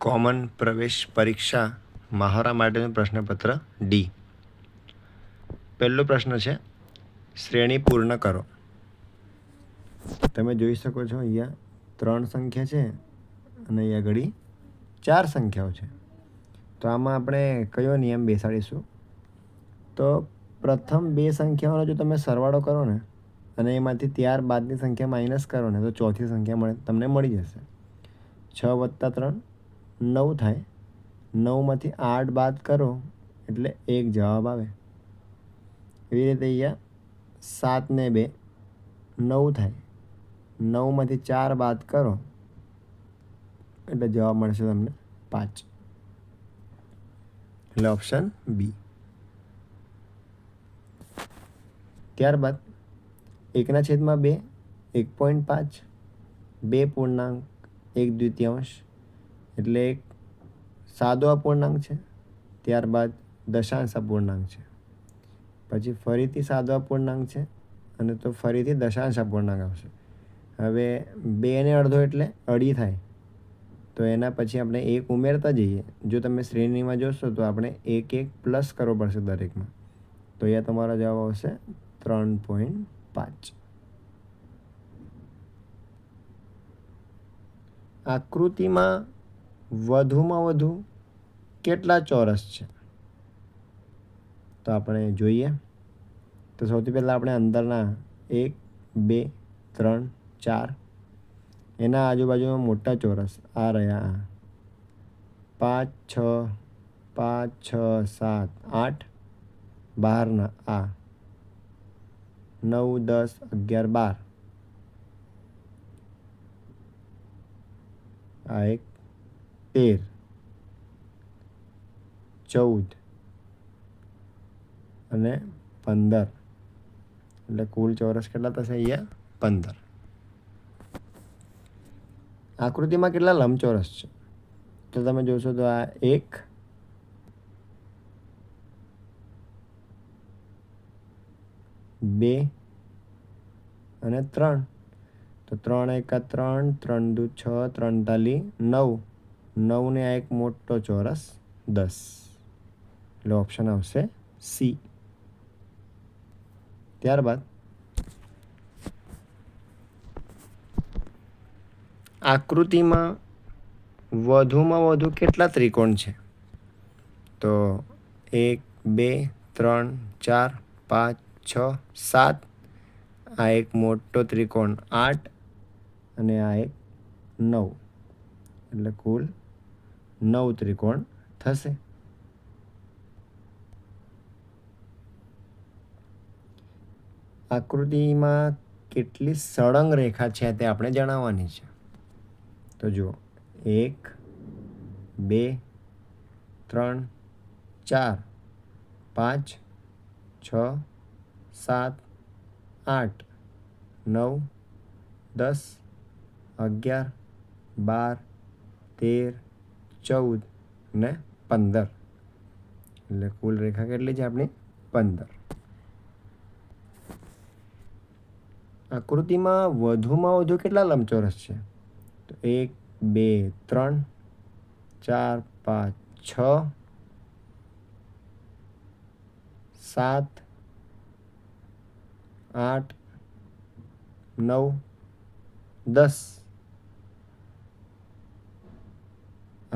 Common પ્રવેશ પરીક્ષા મહારા માટેનું પ્રશ્નપત્ર ડી. પહેલો પ્રશ્ન છે, શ્રેણી પૂર્ણ કરો. તમે જોઈ શકો છો અહીંયા 3 સંખ્યા છે અને અહીંયા ઘડી 4 સંખ્યાઓ છે. તો આમાં આપણે કયો નિયમ બેસાડીશું? તો પ્રથમ 2 સંખ્યાઓનો જો તમે સરવાળો કરો ને અને એમાંથી ત્યારબાદની સંખ્યા માઇનસ કરો ને તો ચોથી સંખ્યા તમને મળી જશે. 6 + 3 9 થાય. 9માંથી 8 બાદ કરો એટલે 1 જવાબ આવે. એવી રીતે અહીંયા 7 ને 2 9 થાય. 9માંથી 4 બાદ કરો એટલે જવાબ મળશે તમને 5. એટલે ઓપ્શન બી. ત્યારબાદ 1/2 1.5 2 પૂર્ણાંક 1/2 એટલે એક સાદો અપૂર્ણાંક છે. ત્યારબાદ દશાંશ અપૂર્ણાંક છે. પછી ફરીથી સાદો અપૂર્ણાંક છે અને તો ફરીથી દશાંશ અપૂર્ણાંક આવશે. હવે 2 ને અડધો એટલે અઢી થાય. તો એના પછી આપણે 1 ઉમેરતા જઈએ. જો તમે શ્રેણીમાં જોશો તો આપણે 1 પ્લસ કરવો પડશે દરેકમાં. તો અહીંયા તમારો જવાબ આવશે 3.5. આકૃતિમાં વધુમાં વધુ કેટલા ચોરસ છે? તો આપણે જોઈએ. તો સૌથી પહેલાં આપણે અંદરના 1 2 3 4 એના આજુબાજુમાં મોટા ચોરસ આ રહ્યા. 5 6 7 8 બહારના આ 9 10 11 12 આ એક 13 14 અને 15 એટલે કુલ ચોરસ કેટલા થશે? અહીંયા 15. આકૃતિમાં કેટલા લંબચોરસ છે? તો તમે જોશો તો આ 1 2 અને 3. તો 3 × 1 = 3 3 × 2 = 6 3 × 9 9 ને આ એક મોટો ચોરસ 10. એટલે ઓપ્શન આવશે સી. ત્યારબાદ આકૃતિમાં વધુમાં વધુ કેટલા ત્રિકોણ છે? તો 1 2 3 4 5 6 7. આ એક મોટો ત્રિકોણ 8 અને આ એક 9 એટલે કુલ 9 ત્રિકોણ થશે. આકૃતિમાં કેટલી સળંગ રેખા છે તે આપણે જણાવવાની છે. તો જુઓ 1 2 3 4 5 6 7 8 9 10 11 12 13 14 ને 15 એટલે કુલ રેખા કેટલી છે આપણી? 15. આકૃતિમાં વધુમાં વધુ કેટલા લંબચોરસ છે? તો 1 2 3 4 5 6 7 8 9 10.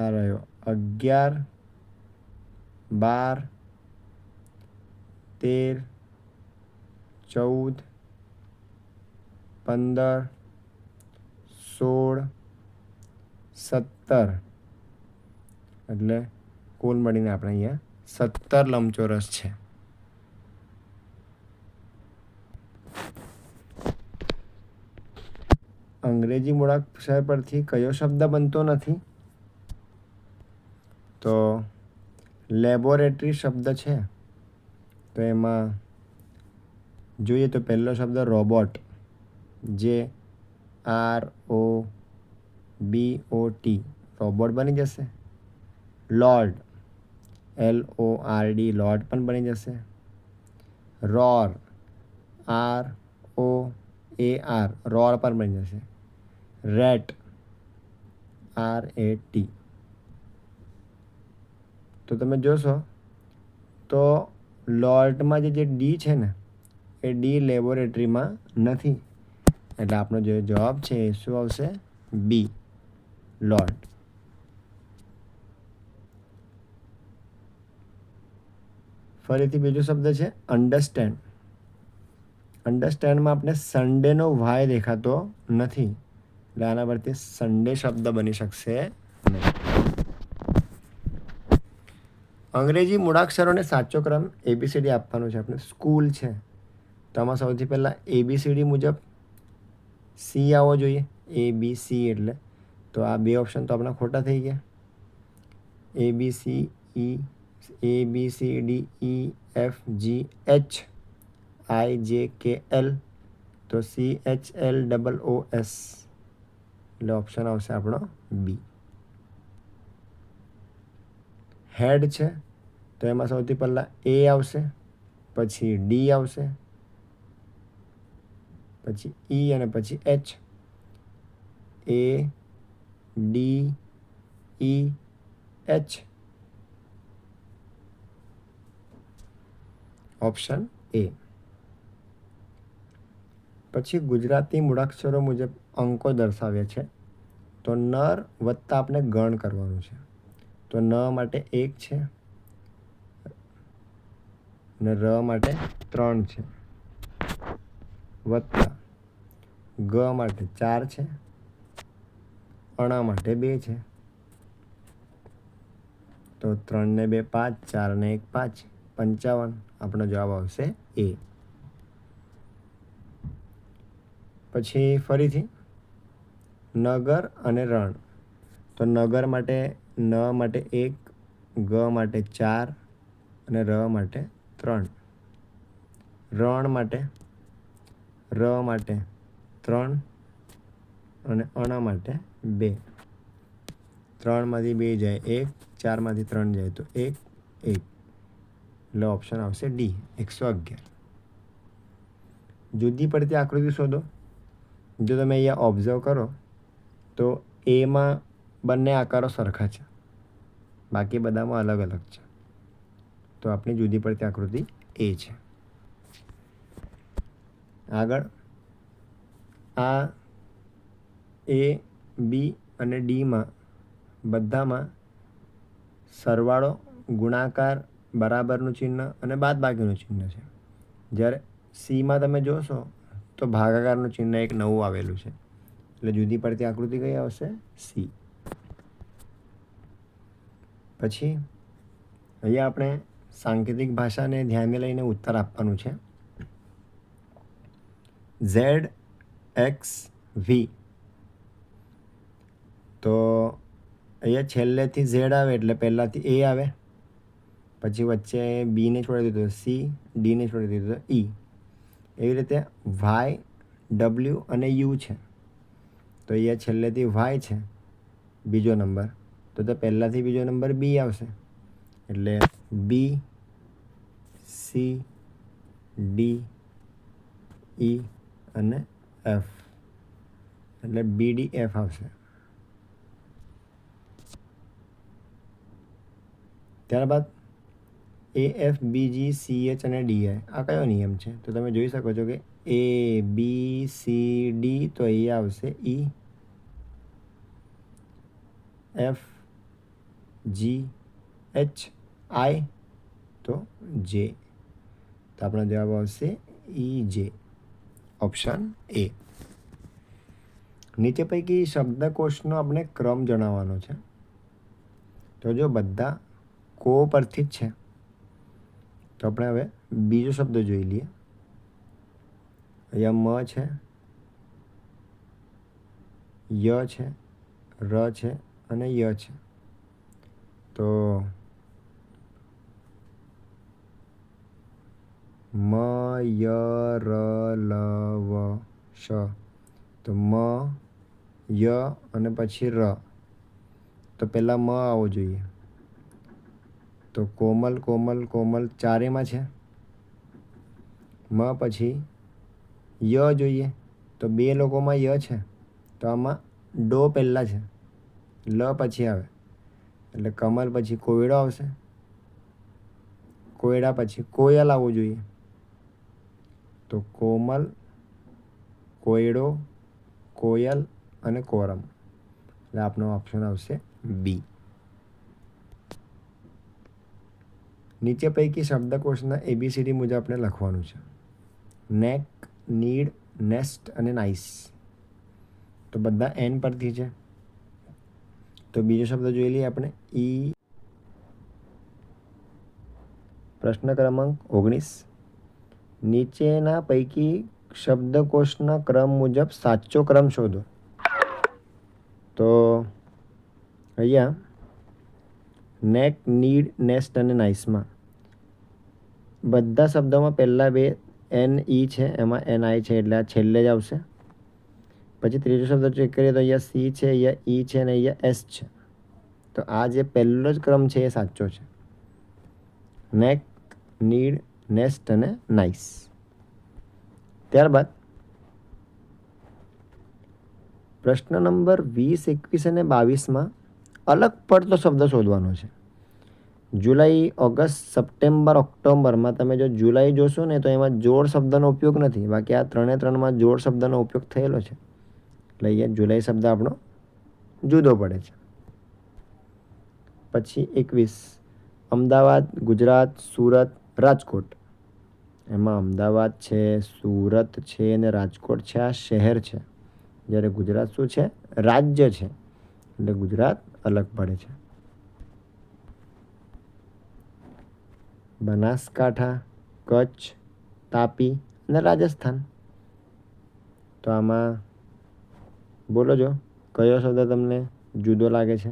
આ રહ્યો 11 12 13 14 15 16 17 એટલે કુલ મળીને આપણે અહીંયા 17 લંબચોરસ છે. અંગ્રેજી મૂળાક્ષર પરથી કયો શબ્દ બનતો નથી? તો લેબોરેટરી શબ્દ છે. તો એમાં જોઈએ તો પહેલો શબ્દ રોબોટ, જે ROBOT રોબોટ બની જશે. લોર્ડ LORD લોર્ડ પણ બની જશે. રોર ROAR રોર પણ બની જશે. રેટ RAT તો તમે જોશો તો લોર્ટમાં જે ડી છે ને એ ડી લેબોરેટરીમાં નથી, એટલે આપણો જે જવાબ છે એ શું આવશે? બી, લોર્ટ. ફરીથી બીજો શબ્દ છે અન્ડરસ્ટેન્ડ. અન્ડરસ્ટેન્ડમાં આપણે સન્ડેનો વાય દેખાતો નથી, એટલે આના પરથી સન્ડે શબ્દ બની શકશે નહીં. અંગ્રેજી મૂળાક્ષરોને સાચો ક્રમ ABCD આપવાનો છે આપણે. સ્કૂલ છે તો આમાં સૌથી પહેલાં ABCD મુજબ સી આવવો જોઈએ, ABC એટલે. તો આ બે ઓપ્શન તો આપણા ખોટા થઈ ગયા. ABCDEFGH IJKL, તો CHLOOS, એટલે ઓપ્શન આવશે આપણો બી. હેડ છે તો એમાં સૌથી પહેલાં એ આવશે, પછી ડી આવશે, પછી ઈ અને પછી એચ. ADEH, option A. પછી ગુજરાતી મૂળાક્ષરો મુજબ અંકો દર્શાવ્યા છે. તો નર વત્તા આપણે ગણ કરવાનું છે. તો ન માટે 1 છે અને ર માટે 3 છે, વત્તા ગ માટે 4 છે, અણા માટે 2 છે. તો 3 ને 2 5, 4 ને 1 5, 55. આપણો જવાબ આવશે એ. પછી ફરીથી નગર અને રણ. તો નગર માટે ન માટે 1, ગ માટે 4 અને ર માટે 3. રણ માટે ર માટે 3 અને અણા માટે 2. 3માંથી 2 જાય 1, 4માંથી 3 જાય તો 1 1, એટલે ઓપ્શન આવશે ડી, 111. જુદી પડતી આકૃતિ શોધો. જો તમે અહીંયા ઓબ્ઝર્વ કરો તો એમાં બંને આકારો સરખા છે, બાકી બધામાં અલગ અલગ છે. તો આપણી જુદી પડતી આકૃતિ એ છે. આગળ આ એ, બી અને ડીમાં બધામાં સરવાળો, ગુણાકાર, બરાબરનું ચિહ્ન અને બાદબાકીનું ચિહ્ન છે. જ્યારે સીમાં તમે જોશો તો ભાગાકારનું ચિહ્ન એક નવું આવેલું છે, એટલે જુદી પડતી આકૃતિ કઈ આવશે? સી. પછી અહીંયા આપણે સાંકેતિક ભાષાને ધ્યાને લઈને ઉત્તર આપવાનું છે. ZXV. તો અહીંયા છેલ્લેથી ઝેડ આવે એટલે પહેલાંથી એ આવે, પછી વચ્ચે બીને છોડી દીધું તો સી, ડીને છોડી દીધું તો ઈ. એવી રીતે વાય, ડબલ્યુ અને યુ છે. તો અહીંયા છેલ્લેથી વાય છે બીજો નંબર, તો પહેલાંથી બીજો નંબર બી આવશે, એટલે બી, સી, ડી, ઈ અને એફ, એટલે BDF આવશે. ત્યારબાદ AFBGCH અને DI. આ કયો નિયમ છે? તો તમે જોઈ શકો છો કે ABCD તો અહીંયા આવશે ઈ, FGH I તો જે. તો આપણો જવાબ આવશે EJ, ઓપ્શન એ. નીચે પૈકી શબ્દકોશનો આપણે ક્રમ જણાવવાનો છે. તો જો બધા કો પરથી જ છે તો આપણે હવે બીજો શબ્દ જોઈ લઈએ. અહીંયા મ છે, ય છે, ર છે અને ય છે. તો મ, ય, ર, લ, વ, શ. તો મ, ય અને પછી ર. તો પહેલાં મ આવવો જોઈએ. તો કોમલ કોમલ કોમલ ચારેમાં છે. મ પછી ય જોઈએ તો બે લોકોમાં ય છે, તો આમાં ડો પહેલાં છે, લ પછી આવે, એટલે કમલ પછી કોયડો આવશે, કોયડા પછી કોયલ આવવું જોઈએ, તો કોમલ, કોયડો, કોયલ અને કોરમ. એટલે આપનો ઓપ્શન આવશે બી. નીચે પૈકી શબ્દકોશના ABCD મુજબ આપણે લખવાનું છે. નેક, નીડ, નેસ્ટ અને નાઇસ. તો બધા એન પરથી છે. તો બીજો શબ્દ જોઈ લઈએ આપણે. પ્રશ્ન ક્રમાંક 19. નીચેના પૈકી શબ્દકોશના ક્રમ મુજબ સાચો ક્રમ શોધો. તો અહીંયા નેક, નીડ, નેસ્ટ અને નાઇસમાં બધા શબ્દોમાં પહેલાં બે NE છે, એમાં NI છે, એટલે આ છેલ્લે જ આવશે. પછી ત્રીજો શબ્દ ચેક કરીએ તો અહીંયા C છે, અહીંયા E છે અને અહીંયા S છે. તો આ જે પહેલો જ ક્રમ છે એ સાચો છે. નેક, નીડ, નેસ્ટ અને નાઇસ. ત્યારબાદ પ્રશ્ન નંબર 20, 21 અને 22માં અલગ પડતો શબ્દ શોધવાનો છે. જુલાઈ, ઓગસ્ટ, સપ્ટેમ્બર, ઓક્ટોબરમાં તમે જો જુલાઈ જોશો ને તો એમાં જોડ શબ્દનો ઉપયોગ નથી, બાકી આ 3-3માં જોડ શબ્દનો ઉપયોગ થયેલો છે. એટલે અહીંયા જુલાઈ શબ્દ આપણો જુદો પડે છે. પછી 21, અમદાવાદ, ગુજરાત, સુરત, રાજકોટ. એમાં અમદાવાદ છે, સુરત છે અને રાજકોટ છે, આ શહેર છે. જ્યારે ગુજરાત શું છે? રાજ્ય છે. એટલે ગુજરાત અલગ પડે છે. બનાસકાંઠા, કચ્છ, તાપી અને રાજસ્થાન. તો આમાં બોલો જો કયો શબ્દ તમને જુદો લાગે છે?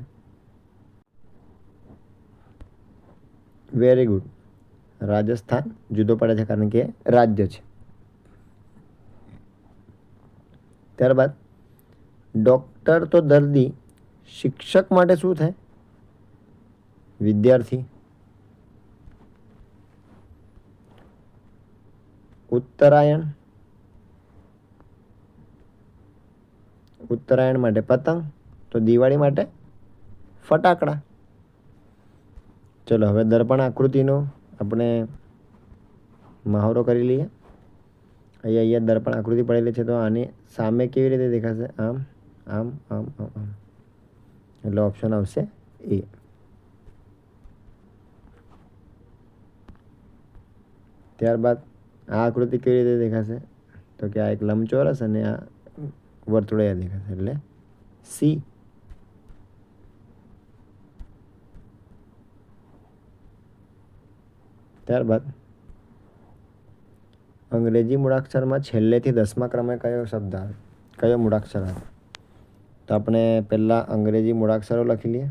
Very good. રાજસ્થાન જુદો પડે છે કારણ કે રાજ્ય છે. ત્યારબાદ ડૉક્ટર તો દર્દી, શિક્ષક માટે શું થાય? વિદ્યાર્થી. ઉત્તરાયણ, ઉત્તરાયણ માટે પતંગ, તો દિવાળી માટે ફટાકડા. ચલો હવે દર્પણ આકૃતિનો આપણે મહાવરો કરી લઈએ. અહીંયા દર્પણ આકૃતિ પડેલી છે, તો આની સામે કેવી રીતે દેખાશે? આમ, આમ, આમ, આમ, આમ. એટલે ઓપ્શન આવશે એ. ત્યારબાદ આ આકૃતિ કેવી રીતે દેખાશે? તો કે આ એક લંબચોરસ અને આ વર્તુળિયા દેખાશે, એટલે સી. ત્યારબાદ અંગ્રેજી મૂળાક્ષરમાં છેલ્લેથી 10મા ક્રમે કયો શબ્દ આવે, કયો મૂળાક્ષર આવે? તો આપણે પહેલાં અંગ્રેજી મૂળાક્ષરો લખી લઈએ.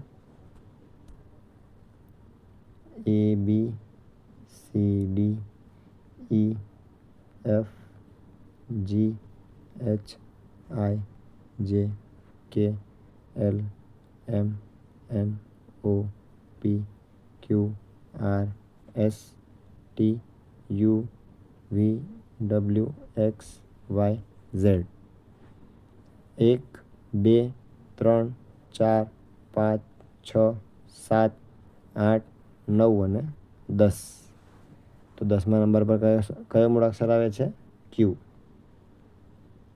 ABCDEFGHIJKLMNOPQRSTUVWXYZ. 1, 2, 3, 4, 5, 6, 7, 8, 9 અને 10. તો 10મા નંબર પર કયો મૂળાક્ષર આવે છે? ક્યુ.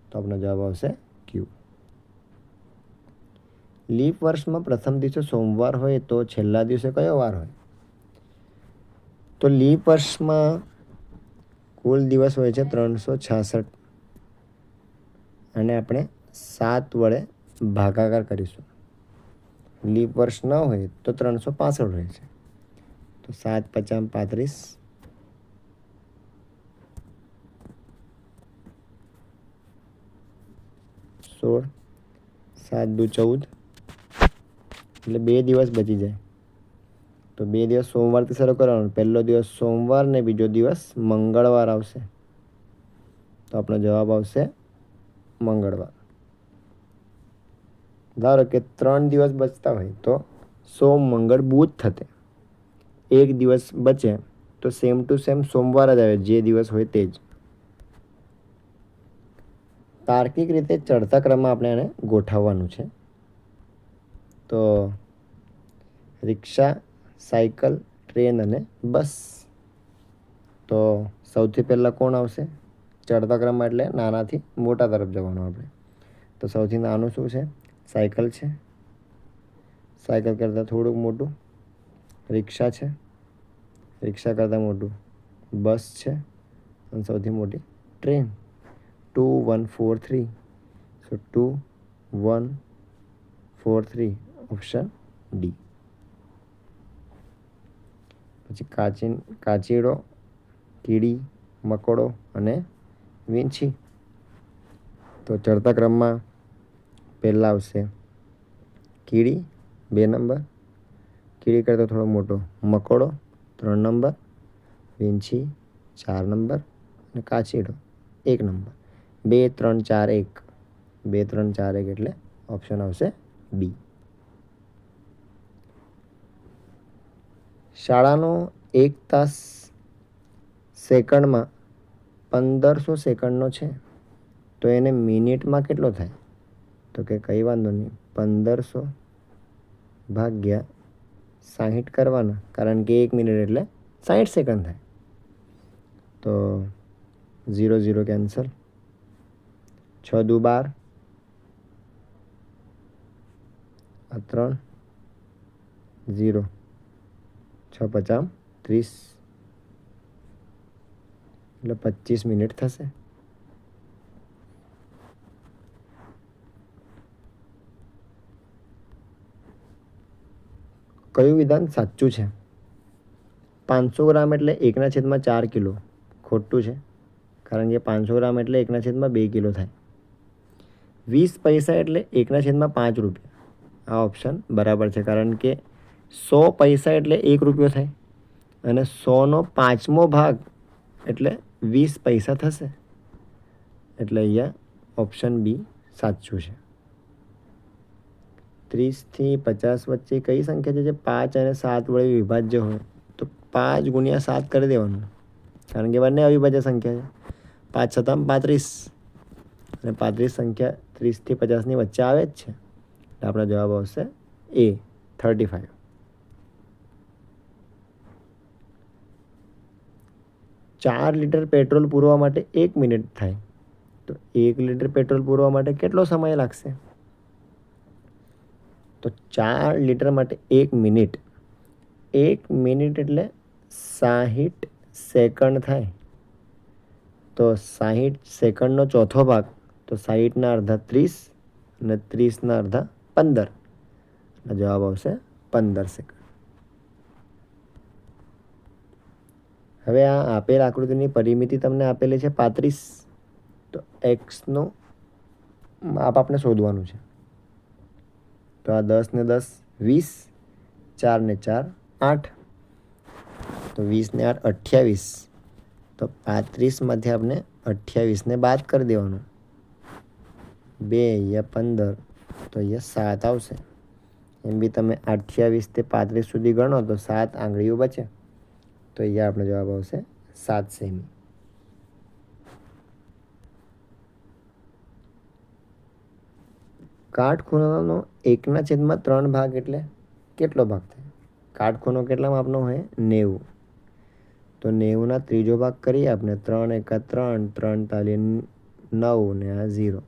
તો આપણો જવાબ આવશે ક્યુ. લીપ વર્ષમાં પ્રથમ દિવસે સોમવાર હોય તો છેલ્લા દિવસે કયો વાર હોય? તો લીપ વર્ષમાં કુલ દિવસ હોય છે 366 અને આપણે 7 વડે ભાગાકાર કરીશું. લીપ વર્ષ ન હોય તો 365 હોય છે. તો 7 × 5 = 35, 16, 7 × 2 = 14, એટલે 2 દિવસ બચી જાય. તો 2 દિવસ સોમવારથી શરૂ કરવાનો. પહેલો દિવસ સોમવાર ને બીજો દિવસ મંગળવાર આવશે. તો આપણો જવાબ આવશે મંગળવાર. ધારો કે 3 દિવસ બચતા હોય તો સોમ, મંગળ, બુધ થતે. 1 દિવસ બચે તો સેમ ટુ સેમ સોમવાર જ આવે, જે દિવસ હોય તે જ. તાર્કિક રીતે ચડતા ક્રમમાં આપણે એને ગોઠવવાનું છે. તો રિક્ષા, સાયકલ, ટ્રેન અને બસ. તો સૌથી પહેલાં કોણ આવશે? ચડતા ક્રમમાં એટલે નાનાથી મોટા તરફ જવાનું આપણે. તો સૌથી નાનું શું છે? સાયકલ છે. સાયકલ કરતાં થોડુંક મોટું રિક્ષા છે. રિક્ષા કરતાં મોટું બસ છે. અને સૌથી મોટી ટ્રેન. 2 1 4 3. સો 2 1 4 3 ઓપ્શન ડી. પછી કાચીડો, કીડી, મકોડો અને વીંછી. તો ચડતા ક્રમમાં પહેલાં આવશે કીડી 2 નંબર, કીડી કરતાં થોડો મોટો મકોડો 3 નંબર, વીંછી 4 નંબર અને કાચીડો 1 નંબર. 2 3 4 1. 2 3 4 1 એટલે ઓપ્શન આવશે બી. શાળાનો 1 તાસ સેકન્ડમાં 1500 સેકન્ડનો છે, તો એને મિનિટમાં કેટલો થાય? તો કે કંઈ વાંધો નહીં, 1500 ભાગ્યા 60 કરવાના, કારણ કે 1 મિનિટ એટલે 60 સેકન્ડ થાય. તો 0 0 કેન્સલ. 6 દુ 12, આ 3 0, 6 50 30 એટલે 25 મિનિટ થશે. કયું વિધાન સાચું છે? 500 ગ્રામ એટલે 1/4 કિલો. ખોટું છે, કારણ કે 500 ગ્રામ એટલે 1/2 કિલો થાય. 20 પૈસા એટલે 1/5 રૂપિયા. આ ઓપ્શન બરાબર છે, કારણ કે 100 પૈસા એટલે 1 રૂપિયો થાય અને 100નો 5મો ભાગ એટલે 20 પૈસા થશે. એટલે અહીંયા ઓપ્શન બી સાચું છે. 30 થી 50 વચ્ચે કઈ સંખ્યા છે જે 5 અને 7 વડે વિભાજ્ય હોય? તો 5 ગુણ્યા 7 કરી દેવાનું, કારણ કે બંને અવિભાજ્ય સંખ્યા છે. 5 7 35 અને 35 સંખ્યા 30 થી 50ની વચ્ચે આવે જ છે. એટલે આપણો જવાબ આવશે એ 35. ચાર લીટર પેટ્રોલ પૂરવા માટે 1 મિનિટ થાય, તો 1 લીટર પેટ્રોલ પૂરવા માટે કેટલો સમય લાગશે? તો 4 લીટર માટે 1 મિનિટ. 1 મિનિટ એટલે 60 સેકન્ડ થાય. તો 60 સેકન્ડનો ચોથો ભાગ, તો 60ના અડધા 30 અને 30ના અડધા 15. એટલે જવાબ આવશે 15 સેકન્ડ. હવે આ આપેલ આકૃતિની પરિમિતિ તમને આપેલી છે 35. તો એક્સનું માપ આપણે શોધવાનું છે. તો આ 10 ને 10 20, 4 ને 4 8, તો 20 ને 8 28. તો 35માંથી આપણે 28ને બાદ કરી દેવાનું. 2 અહીંયા 15, તો અહીંયા 7 આવશે. એમ બી તમે 28 થી 35 સુધી ગણો તો 7 આંગળીઓ બચે. તો અહીંયા આપણો જવાબ આવશે 7 સેમી. કાટખૂણાનો 1/3 ભાગ એટલે કેટલો ભાગ થાય? કાટખૂણો કેટલા માપનો હોય? 90. તો 90ના ત્રીજો ભાગ કરીએ આપણે. 3 એકા 3, 3 તાલી 9 ને આ 0,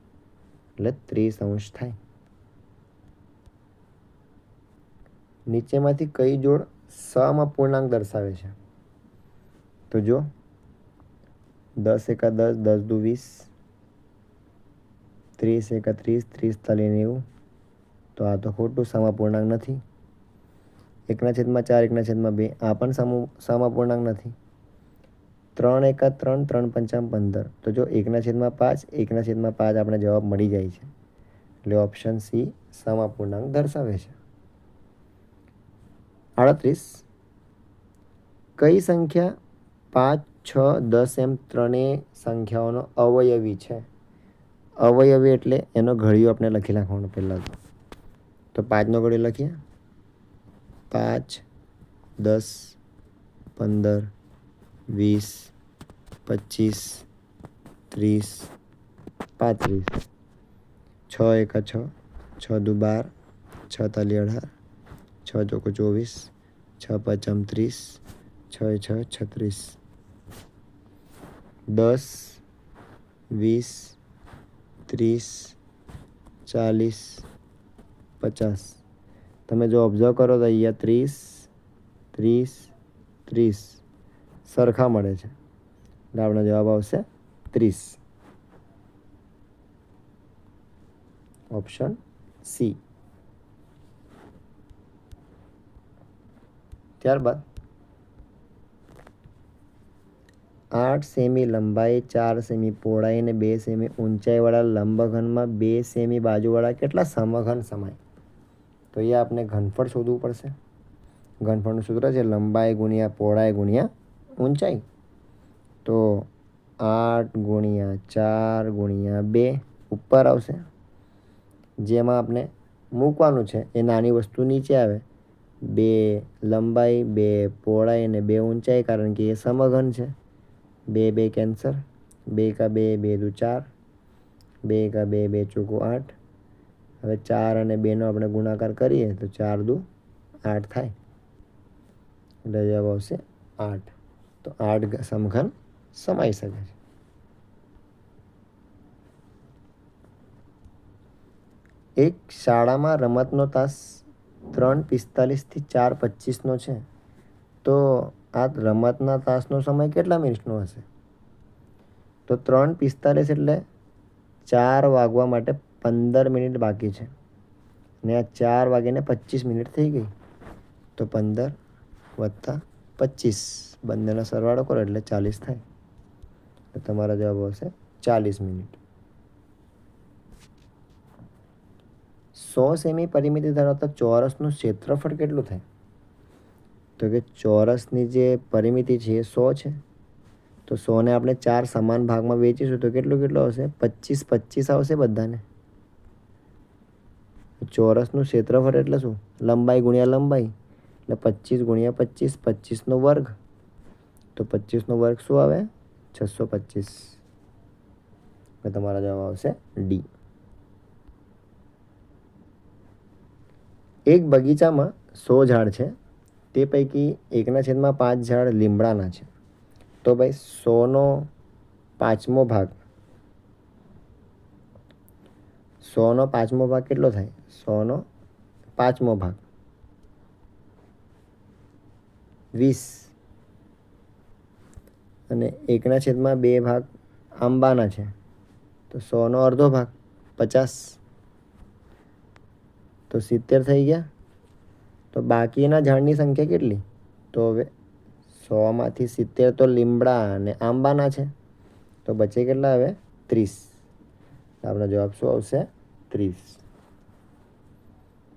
એટલે 30 અંશ થાય. નીચેમાંથી કઈ જોડ સમઅપૂર્ણાંક દર્શાવે છે? તો જો 10 એકા 10, 10 દુ 20, 30 એકા 30, 30 તાલી 90. તો આ તો ખોટું, સમઅપૂર્ણાંક નથી. 1/4, 1/2 આ પણ સમઅપૂર્ણાંક નથી. 3 એકા 3, 3 પંચા 15. તો જો 1/5, 1/5 આપણે જવાબ મળી જાય છે. એટલે ઓપ્શન સી સમઅપૂર્ણાંક દર્શાવે છે. 38. કઈ સંખ્યા 5 6 10 એમ ત્રણેય સંખ્યાઓનો અવયવી છે? અવયવી એટલે એનો ઘડિયો આપણે લખી નાખવાનો પહેલાં. તો 5નો ઘડિયો લખીએ. 5 10 15 20 25 30 35. 6 એકા 6, 6 દુ 12, 6 તાલી 18, 6 ચોકો 24, 6 પચમ 30, 6 6 36. 10, 20, 30, 40, 50. તમે જો ઓબ્ઝર્વ કરો તો અહીંયા 30, 30, 30 સરખા મળે છે, એટલે આપણો જવાબ આવશે 30. Option C. ત્યારબાદ 8 સેમી લંબાઈ, 4 સેમી પહોળાઈ અને 2 સેમી ઊંચાઈવાળા લંબઘનમાં 2 સેમી બાજુવાળા કેટલા સમઘન સમાય? તો અહીંયા આપણે ઘનફળ શોધવું પડશે. ઘનફળનું સૂત્ર છે લંબાઈ ગુણ્યા પહોળાઈ ગુણ્યા ઊંચાઈ. તો 8 ગુણ્યા 4 ગુણ્યા 2 ઉપર આવશે. જેમાં આપણે મૂકવાનું છે એ નાની વસ્તુ નીચે આવે. 2 લંબાઈ, 2 પહોળાઈ અને 2 ઊંચાઈ, કારણ કે એ સમઘન છે. 2 2 કેન્સર, 2 કા 2, 2 દુ 4, 2 કા 2, 2 ચોકુ 8. હવે 4 અને 2નો આપણે ગુણાકાર કરીએ તો 4 દુ 8 થાય, એટલે જવાબ આવશે 8. તો 8 સમઘન સમાઈ શકે છે. એક શાળામાં રમતનો તાસ 3:45 થી 4:25 છે. તો આ રમતના તાસનો સમય કેટલા મિનિટનો હશે? તો 3:45 એટલે 4 વાગવા માટે 15 મિનિટ બાકી છે, ને આ 4 વાગીને 25 મિનિટ થઈ ગઈ. તો 15 વત્તા 25 બંનેનો સરવાળો કરો એટલે 40 થાય. તો તમારો જવાબ આવશે 40 મિનિટ. 100 સેમી પરિમિતિ ધરાવતા ચોરસનું ક્ષેત્રફળ કેટલું થાય? તો કે ચોરસની જે પરિમિતિ છે એ 100 છે. તો 100ને આપણે 4 સમાન ભાગમાં વેચીશું તો કેટલું આવશે? 25 25 આવશે બધાને. ચોરસનું ક્ષેત્રફળ એટલે શું? લંબાઈ ગુણ્યા લંબાઈ, એટલે 25 ગુણ્યા 25, 25નો વર્ગ. તો 25નો વર્ગ શું આવે? 625. એટલે તમારો જવાબ આવશે ડી. એક બગીચામાં 100 ઝાડ છે, તે પૈકી 1/5 ઝાડ લીમડાના છે. તો ભાઈ 100નો 5મો ભાગ, 100નો 5મો ભાગ કેટલો થાય? 100નો 5મો ભાગ 20, અને 1/2 ભાગ આંબાના છે. તો 100નો અડધો ભાગ 50, તો 70 થઈ ગયા. તો બાકીના ઝાડની સંખ્યા કેટલી? તો હવે 100માંથી 70 તો લીમડા અને આંબાના છે, તો બચે કેટલા? હવે 30. આપણો જવાબ શું આવશે? 30.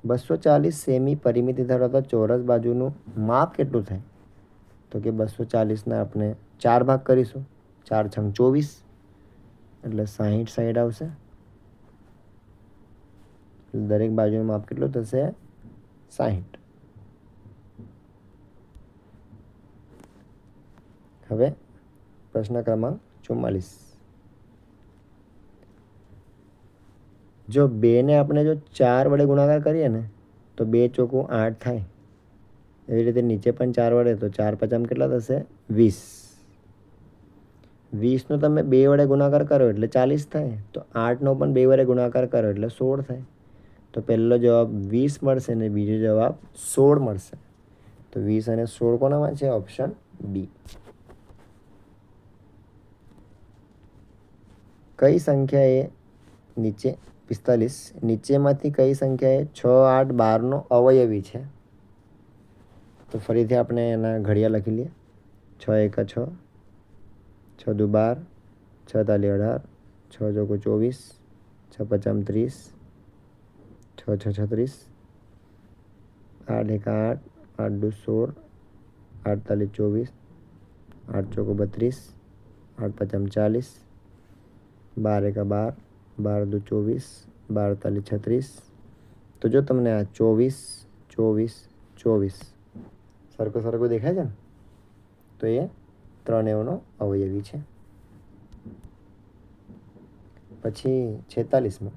240 સેમી પરિમિતિ ધરાવતા ચોરસ બાજુનું માપ કેટલું થાય? તો કે 240ના આપણે 4 ભાગ કરીશું. 4 છંગ 24, એટલે 60 સાઈડ આવશે. દરેક બાજુનું માપ કેટલું થશે? 60. હવે પ્રશ્ન ક્રમાંક 44. જો 2ને આપણે જો 4 વડે ગુણાકાર કરીએ ને તો 2 ચોકું 8 થાય. એવી રીતે નીચે પણ 4 વડે, તો 4 5 કેટલા થશે? 20. 20નો તમે 2 વડે ગુણાકાર કરો એટલે 40 થાય. તો 8નો પણ 2 વડે ગુણાકાર કરો એટલે 16 થાય. તો પહેલો જવાબ 20 મળશે અને બીજો જવાબ 16 મળશે. તો 20 અને 16 કોનામાં છે? Option B. કઈ સંખ્યાએ નીચે 45 નીચેમાંથી કઈ સંખ્યાએ 6, 8, 12નો અવયવી છે? તો ફરીથી આપણે એના ઘડિયા લખી લઈએ. 6 1 6, 6 2 12, 6 તાલી 18, 6 ચોકુ 24, 6 5 30, 6 6 36, 8 1 8, 8 2 16, 8 તાલી 24, 8 ચોકુ 32, 8 5 40, 12 1 12, 12 2 24, 12 તાલી 36. તો જો તમને આ 24 24 24 સરખું દેખાય છે ને, તો એ ત્રણેયનો અવયવી છે. પછી 46માં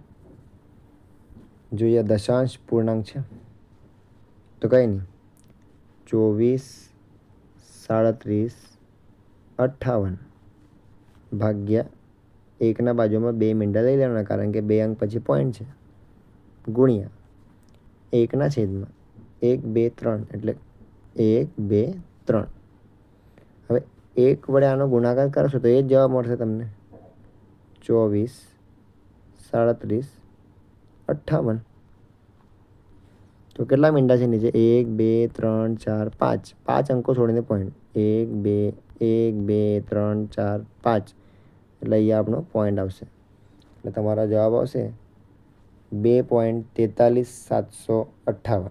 જોઈએ દશાંશ પૂર્ણાંક છે, તો કંઈ નહીં. 24, 37, 58 ભાગ્યા 1ના બાજુમાં 2 મીંડા લઈ લેવાના, કારણ કે 2 અંક પછી પોઈન્ટ છે, ગુણ્યા 1ના છેદમાં 1 2 3 એટલે 1 2 3. હવે 1 વડે આનો ગુણાકાર કરશો તો એ જ જવાબ મળશે તમને, 24 37 58. તો કેટલા મીંડા છે નીચે? 1 2 3 4 5. 5 અંકો છોડીને પોઈન્ટ, 1 2 1 2 3 4 5. એટલે અહીંયા આપણો પોઈન્ટ આવશે. એટલે તમારો જવાબ આવશે 2.43758.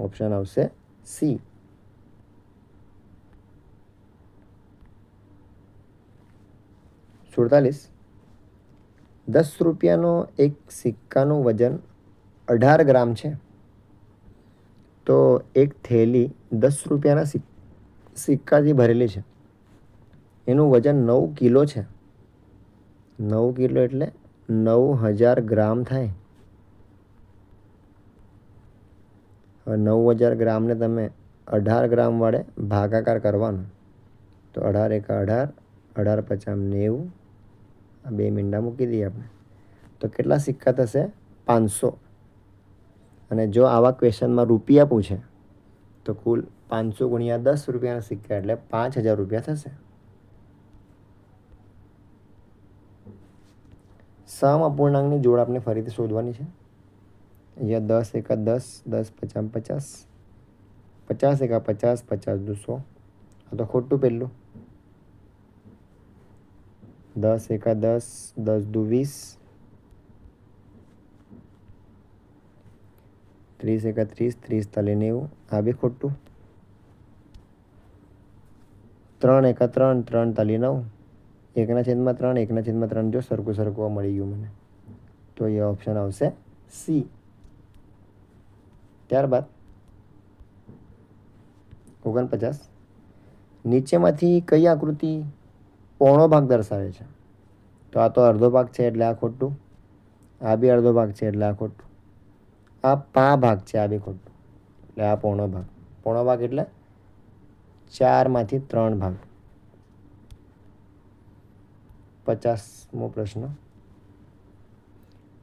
ઓપ્શન આવશે સી. 47. 10 રૂપિયાનો એક સિક્કાનું વજન 18 ગ્રામ છે. તો એક થેલી 10 રૂપિયાના સિક્કાથી ભરેલી છે. એનું વજન 9 કિલો છે. 9 કિલો એટલે 9000 ગ્રામ થાય. હવે 9000 ગ્રામને તમે 18 ગ્રામ વડે ભાગાકાર કરવાનો. તો 18 એકા 18, 18 પચાસ 90. આ 2 મીંડા મૂકી દઈએ આપણે. તો કેટલા સિક્કા થશે? 500. અને જો આવા ક્વેશ્ચનમાં રૂપિયા પૂછે તો કુલ 500 ગુણ્યા 10 રૂપિયાના સિક્કા એટલે 5000 રૂપિયા થશે. સમ અપૂર્ણાંકની જોડ આપણે ફરીથી શોધવાની છે. અહીંયા 10 એકા 10, 10 પચાસ 50, 50 એકા 50, 50 દુ 100. આ તો ખોટું પહેલું. 10 એકા 10, 10 દુ 20, 30 એકા 30, 30 તાલી 90. આ બી ખોટું. 3 એકા 3, 3 તાલી 9. 1/3, 1/3 જો સરખું સરખું મળી ગયું મને. તો એ ઓપ્શન આવશે સી. ત્યારબાદ 49. નીચેમાંથી કઈ આકૃતિ પોણો ભાગ દર્શાવે છે? તો આ તો અડધો ભાગ છે એટલે આ ખોટું. આ બી અડધો ભાગ છે એટલે આ ખોટું. આ પા ભાગ છે, આ બી ખોટું. એટલે આ પોણો ભાગ. પોણો ભાગ એટલે 4માંથી 3 ભાગ. 50મો પ્રશ્ન.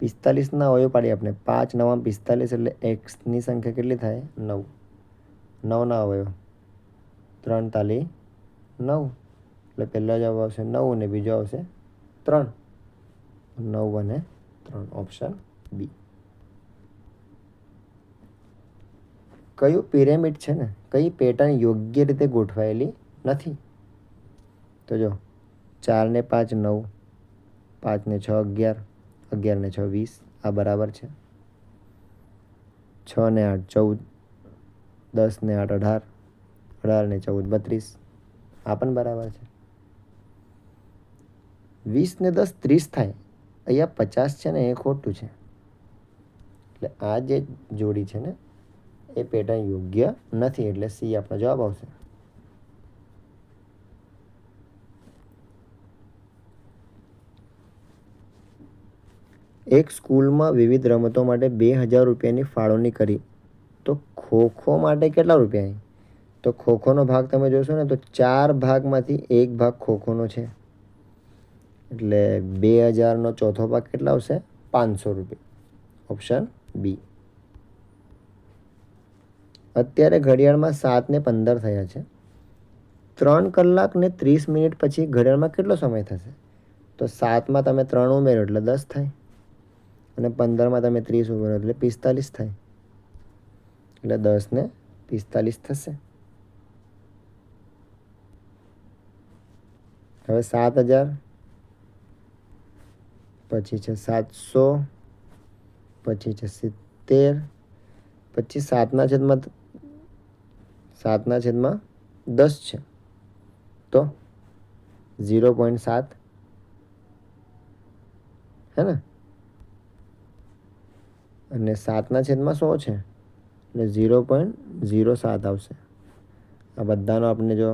45ના અવયવ પાડીએ આપણે. 5 9 45 એટલે એક્સની સંખ્યા કેટલી થાય? 9. 9ના અવયવ 3 તાલી 9. એટલે પહેલો જવાબ આવશે 9 અને બીજો આવશે 3. 9 અને 3. Option B. કયું પિરામિડ છે ને, કઈ પેટર્ન યોગ્ય રીતે ગોઠવાયેલી નથી? તો જો 4 ને 5 9, 5 ને 6 11, 11 ને 6 20. આ બરાબર છે. 6 ને 8 14, 10 ને 8 18, 18 ને 14 32. આ પણ બરાબર છે. 20 ને 10 30 થાય. અહીંયા 50 છે ને એ ખોટું છે. એટલે આ જે જોડી છે ને એ પેટર્ન યોગ્ય નથી. એટલે સી આપણો જવાબ આવશે. એક સ્કૂલમાં વિવિધ રમતો માટે 2000 રૂપિયાની ફાળવણી કરી. તો ખોખો માટે કેટલા રૂપિયા? તો ખોખોનો ભાગ તમે જોશો ને તો 4 ભાગમાંથી 1 ભાગ ખોખોનો છે. એટલે 2000નો ચોથો ભાગ કેટલા આવશે? 500 રૂપિયા. Option B. અત્યારે ઘડિયાળમાં 7 ને 15 થયા છે. 3 કલાક ને 30 મિનિટ પછી ઘડિયાળમાં કેટલો સમય થશે? તો 7માં તમે 3 ઉમેરો એટલે 10 થાય. અને 15માં તમે 30 ઉમેરો એટલે 45 થાય. એટલે 10 ને 45 થશે. હવે 7000 પછી છે 700, પછી છે 70, પછી 7/10 છે. તો 0.7 હે ને? અને 7/100 છે એટલે 0.07 આવશે. આ બધાનો આપણે જો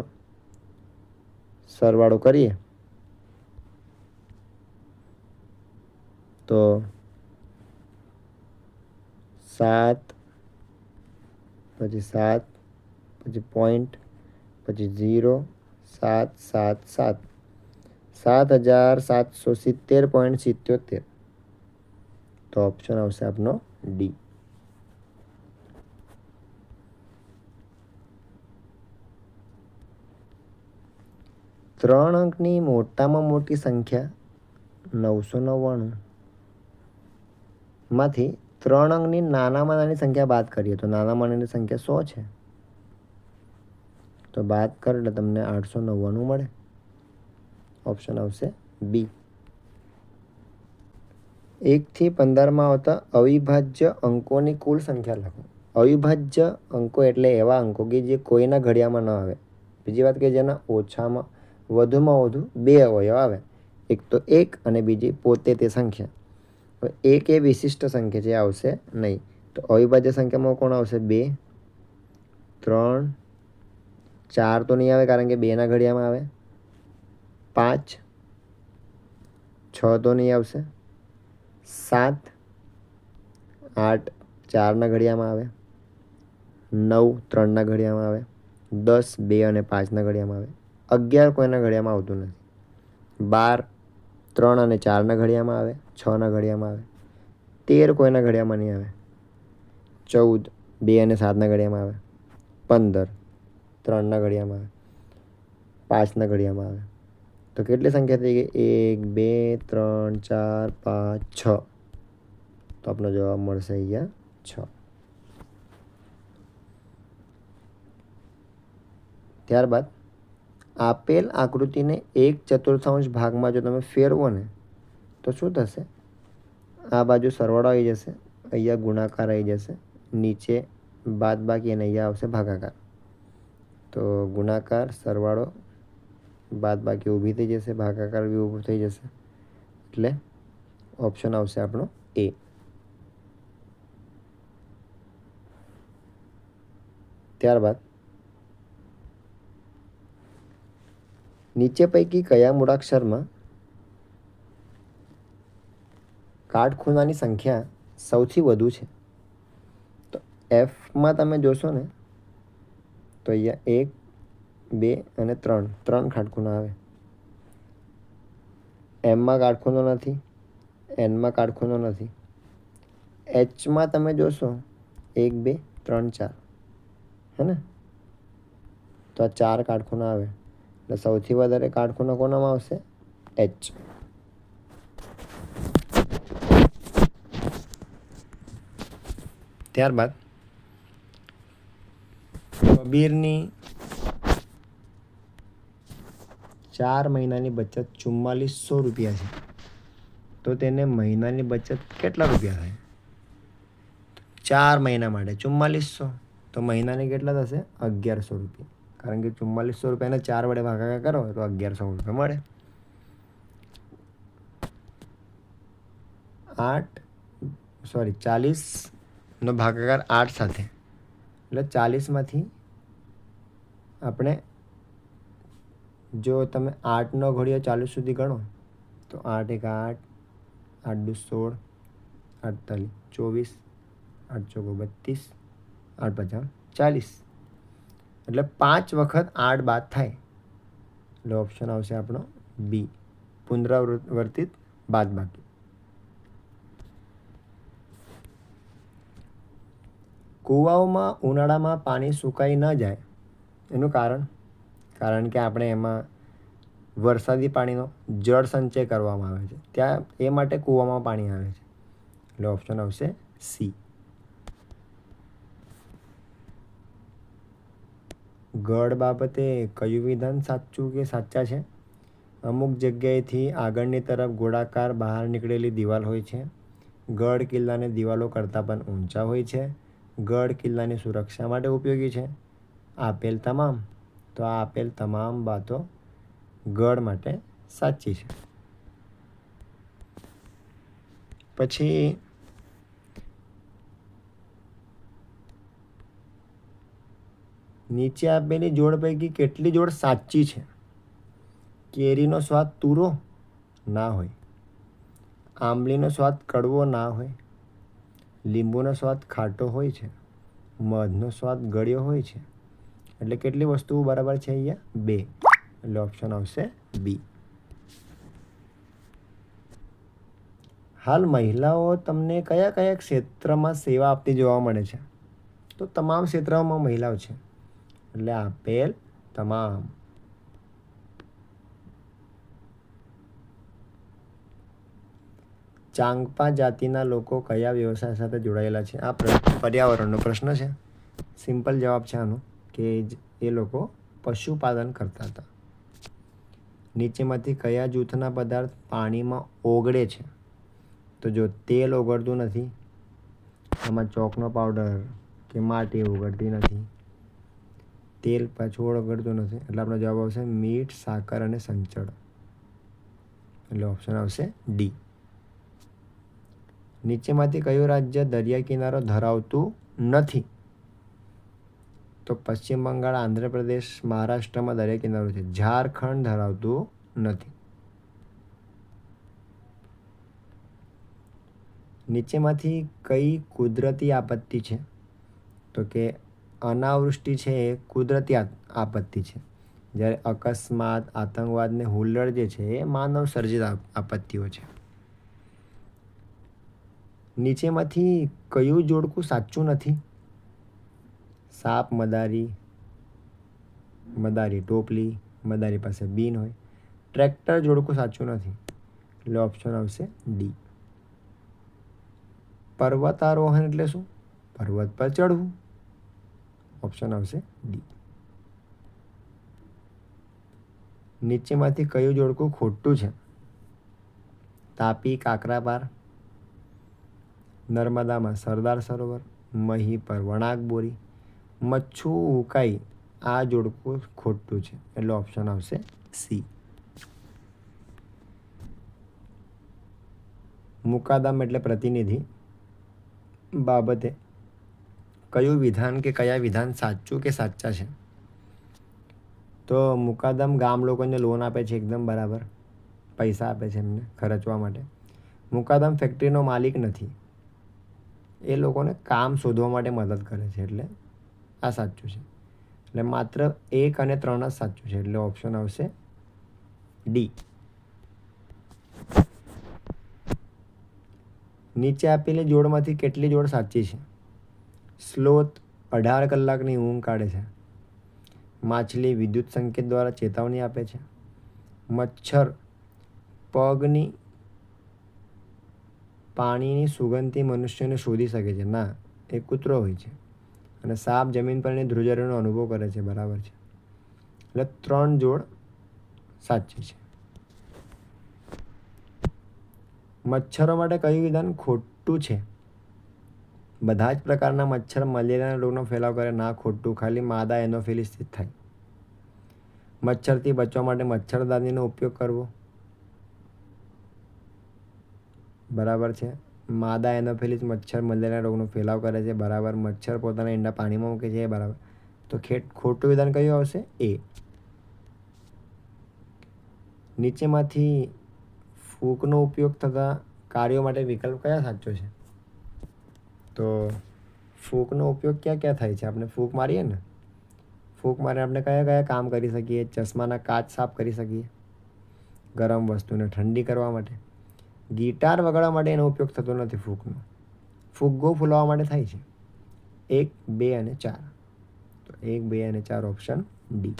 સરવાળો કરીએ તો 7, પછી 7, પછી પોઈન્ટ, પછી 0, 7 7 7. 7,770.77. તો ઓપ્શન આવશે આપનો ડી. ત્રણ અંકની મોટામાં મોટી સંખ્યા 999 માંથી 3 અંકની નાનામાં નાની સંખ્યા બાદ કરીએ તો નાનામાં નાની સંખ્યા 100 છે. તો બાદ કરો એટલે તમને 899 મળે. ઓપ્શન આવશે બી. 1 થી 15માં આવતા અવિભાજ્ય અંકોની કુલ સંખ્યા લખો. અવિભાજ્ય અંકો એટલે એવા અંકો કે જે કોઈના ઘડિયામાં ન આવે. બીજી વાત કે જેના ઓછામાં વધુમાં વધુ 2 અવયવ આવે. એક તો 1 અને બીજી પોતે તે સંખ્યા. હવે 1 એ વિશિષ્ટ સંખ્યા જે આવશે નહીં. તો અવિભાજ્ય સંખ્યામાં કોણ આવશે? 2, 3, 4 તો નહીં આવે કારણ કે 2ના ઘડિયામાં આવે. 5, 6 તો નહીં આવશે. 7, 8 4ના ઘડિયામાં આવે. 9 3ના ઘડિયામાં આવે. 10 2 અને 5ના ઘડિયામાં આવે. 11 કોઈના ઘડિયામાં આવતું નથી. 12 3 અને 4ના ઘડિયામાં આવે. 6ના ઘડિયામાં આવે. 13 કોઈના ઘડિયામાં નહીં આવે. 14 2 અને 7ના ઘડિયામાં આવે. 15 3ના ઘડિયામાં આવે. 5ના ઘડિયામાં આવે. તો કેટલી સંખ્યા થઈ ગઈ? 1 2 3 4 5 6. તો આપણો જવાબ મળશે અહીંયા 6. ત્યારબાદ આપેલ આકૃતિને 1/4 ભાગમાં જો તમે ફેરવો ને તો શું થશે? આ બાજુ સરવાળો આવી જશે, અહીંયા ગુણાકાર આવી જશે, નીચે બાદબાકી અને અહીંયા આવશે ભાગાકાર. તો ગુણાકાર સરવાળો બાદબાકી ઊભી થઈ જશે, ભાગાકાર બી ઊભું થઈ જશે. એટલે ઓપ્શન આવશે આપણો એ. ત્યારબાદ નીચે પૈકી કયા મૂળાક્ષરમાં કાટખૂણાની સંખ્યા સૌથી વધુ છે? તો એફમાં તમે જોશો ને તો અહીંયા 1 2 અને 3 કાટખૂણા આવે. એમમાં કાટખૂણો નથી, એનમાં કાટખૂણો નથી. એચમાં તમે જોશો 1 2 3 4, હે ને? તો આ 4 કાટખૂણા આવે. એટલે સૌથી વધારે કાટખૂણો કોનામાં આવશે? એચ. ત્યારબાદ કબીરની 4 મહિનાની બચત 4400 રૂપિયા છે. તો તેને મહિનાની બચત કેટલા રૂપિયા થાય? 4 મહિના માટે 4400. તો મહિનાની કેટલા થશે? 1100 રૂપિયા. કારણ કે 4400 રૂપિયાને 4 વડે ભાગાકાર કરો તો 1100 રૂપિયા મળે. 40નો ભાગાકાર 8 સાથે. એટલે 40માંથી આપણે જો તમે 8નો ઘડિયો 40 સુધી ગણો તો 8 1 8, 8 2 16, 8 24, 8 ચોક 32, 8 5 40. એટલે 5 વખત 8 બાદ થાય. એટલે ઓપ્શન આવશે આપણો બી, પુનરાવર્તિત બાદબાકી. કૂવાઓમાં ઉનાળામાં પાણી સુકાઈ ન જાય એનું કારણ કે આપણે એમાં વરસાદી પાણીનો જળ સંચય કરવામાં આવે છે. ત્યાં એ માટે કૂવામાં પાણી આવે છે. એટલે ઓપ્શન આવશે સી. ગળ બાબતે કયું વિધાન સાચું કે સાચા છે? અમુક જગ્યાએથી આગળની તરફ ગોળાકાર બહાર નીકળેલી દિવાલ હોય છે. ગઢ કિલ્લાને દિવાલો કરતાં પણ ઊંચા હોય છે. ગઢ કિલ્લાની સુરક્ષા માટે ઉપયોગી છે. આપેલ તમામ. તો આ આપેલ તમામ વાતો ગઢ માટે સાચી છે. પછી નીચે આપેલી જોડ પૈકી કેટલી જોડ સાચી છે? કેરીનો સ્વાદ તુરો ના હોય, આંબલીનો સ્વાદ કડવો ના હોય, લીંબુનો સ્વાદ ખાટો હોય છે, મધનો સ્વાદ ગળ્યો હોય છે. એટલે કેટલી વસ્તુઓ બરાબર છે અહીંયા? 2. એટલે ઓપ્શન આવશે બી. હાલ મહિલાઓ તમને કયા કયા ક્ષેત્રમાં સેવા આપતી જોવા મળે છે? તો તમામ ક્ષેત્રોમાં મહિલાઓ છે, એટલે આપેલ તમામ. ચાંગપા જાતિના લોકો કયા વ્યવસાય સાથે જોડાયેલા છે? આ પર્યાવરણનો પ્રશ્ન છે. સિમ્પલ જવાબ છે આનો કે એ લોકો પશુપાલન કરતા હતા. નીચેમાંથી કયા જૂથના પદાર્થ પાણીમાં ઓગળે છે? તો જો તેલ ઓગળતું નથી, આમાં ચોકનો પાવડર કે માટી ઓગળતી નથી, તેલ પાછું ઓગળતું નથી, એટલે આપણો જવાબ આવશે મીઠ, સાકર અને સંચળ. એટલે ઓપ્શન આવશે ડી. નીચેમાંથી કયું રાજ્ય દરિયા કિનારો ધરાવતું નથી? તો પશ્ચિમ બંગાળ, આંધ્રપ્રદેશ, મહારાષ્ટ્રમાં દરિયા કિનારો છે. ઝારખંડ ધરાવતું નથી. નીચેમાંથી કઈ કુદરતી આપત્તિ છે? તો કે અનાવૃષ્ટિ છે એ કુદરતી આપત્તિ છે, જ્યારે અકસ્માત, આતંકવાદ ને હુલ્લડ જે છે એ માનવ સર્જિત આપત્તિઓ છે. નીચેમાંથી કયું જોડકું સાચું નથી? સાપ મદારી, મદારી ટોપલી, મદારી પાસે બીન હોય, ટ્રેક્ટર જોડકું સાચું નથી, એટલે ઓપ્શન આવશે ડી. પર્વતારોહણ એટલે શું? પર્વત પર ચડવું. ઓપ્શન આવશે ડી. નીચેમાંથી કયું જોડકું ખોટું છે? તાપી કાકરાપાર, નર્મદામાં સરદાર સરોવર, મહી પર વણાક બોરી, મચ્છુ ઉકાઈ. આ જોડકું ખોટું છે, એટલે ઓપ્શન આવશે સી. મુકાદમ એટલે પ્રતિનિધિ બાબતે કયું વિધાન કે કયા વિધાન સાચું કે સાચા છે? તો મુકાદમ ગામ લોકોને લોન આપે છે, એકદમ બરાબર, પૈસા આપે છે એમને ખર્ચવા માટે. મુકાદમ ફેક્ટરીનો માલિક નથી, એ લોકોને કામ શોધવા માટે મદદ કરે છે, એટલે આ સાચું છે. એટલે માત્ર 1 અને 3 જ સાચું છે, એટલે ઓપ્શન આવશે ડી. નીચે આપેલી જોડમાંથી કેટલી જોડ સાચી છે? સ્લોથ 18 કલાકની ઊંઘ કાઢે છે. માછલી વિદ્યુત સંકેત દ્વારા ચેતવણી આપે છે. મચ્છર પગની પાણીની સુગંધથી મનુષ્યને શોધી શકે છે. ના, એ કૂતરો હોય છે. અને સાપ જમીન પરની ધ્રુજારીનો અનુભવ કરે છે. બરાબર છે. એટલે 3 જોડ સાચી છે. મચ્છરો માટે કયું વિધાન ખોટું છે? બધા જ પ્રકારના મચ્છર મલેરિયાના રોગનો ફેલાવ કરે. ના, ખોટું. ખાલી માદા એનોફિલિસથી થાય. મચ્છરથી બચવા માટે મચ્છરદાનીનો ઉપયોગ કરવો. બરાબર છે. માદા એનોફિલિસ મચ્છર મલેરિયા રોગનો ફેલાવ કરે છે. બરાબર. મચ્છર પોતાના ઈંડા પાણીમાં મૂકે છે. બરાબર. તો ખોટું વિધાન કયું આવશે? એ. નીચેમાંથી ફૂંકનો ઉપયોગ થતા કાર્યો માટે વિકલ્પ કયા સાચો છે? તો ફૂંકનો ઉપયોગ ક્યાં ક્યાં થાય છે? આપણે ફૂંક મારીએ ને, ફૂંક મારીને આપણે કયા કયા કામ કરી શકીએ? ચશ્માના કાચ સાફ કરી શકીએ, ગરમ વસ્તુને ઠંડી કરવા માટે, ગિટાર વગાડવા માટે એનો ઉપયોગ થતો નથી ફૂંકનો. ફુગ્ગો ફૂલાવવા માટે થાય છે. 1, 2 અને 4. તો 1, 2 અને 4 ઓપ્શન ડી.